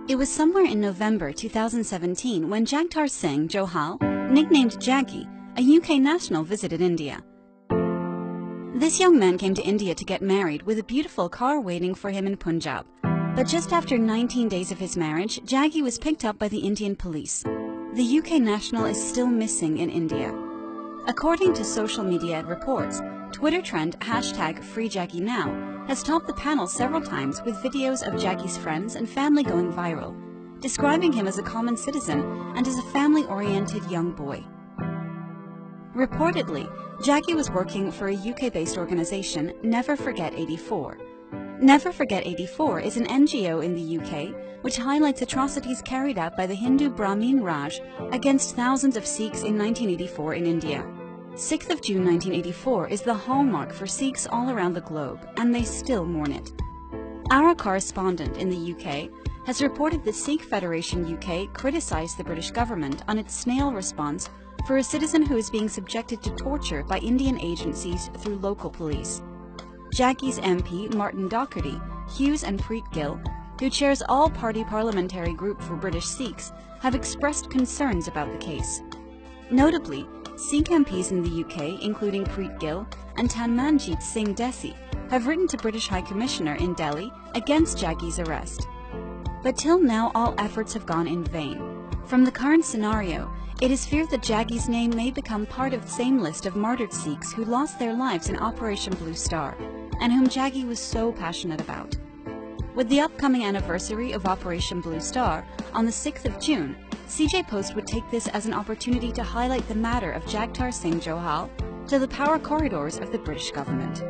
It was somewhere in November 2017 when Jagtar Singh Johal, nicknamed Jaggi, a UK national, visited India. This young man came to India to get married with a beautiful Kaur waiting for him in Punjab. But just after 19 days of his marriage, Jaggi was picked up by the Indian police. The UK national is still missing in India. According to social media reports, Twitter trend #FreeJaggiNow has topped the panel several times with videos of Jaggi's friends and family going viral, describing him as a common citizen and as a family-oriented young boy. Reportedly, Jaggi was working for a UK-based organization, Never Forget 84. Never Forget 84 is an NGO in the UK which highlights atrocities carried out by the Hindu Brahmin Raj against thousands of Sikhs in 1984 in India. 6th of June 1984 is the hallmark for Sikhs all around the globe, and they still mourn it. Our correspondent in the UK has reported that Sikh Federation UK criticized the British government on its snail response for a citizen who is being subjected to torture by Indian agencies through local police. Jaggi's MP Martin Docherty, Hughes and Preet Gill, who chairs all-party parliamentary group for British Sikhs, have expressed concerns about the case. Notably, Sikh MPs in the UK, including Preet Gill and Tanmanjeet Singh Desi, have written to British High Commissioner in Delhi against Jaggi's arrest. But till now, all efforts have gone in vain. From the current scenario, it is feared that Jaggi's name may become part of the same list of martyred Sikhs who lost their lives in Operation Blue Star, and whom Jaggi was so passionate about. With the upcoming anniversary of Operation Blue Star on the 6th of June, CJ Post would take this as an opportunity to highlight the matter of Jagtar Singh Johal to the power corridors of the British government.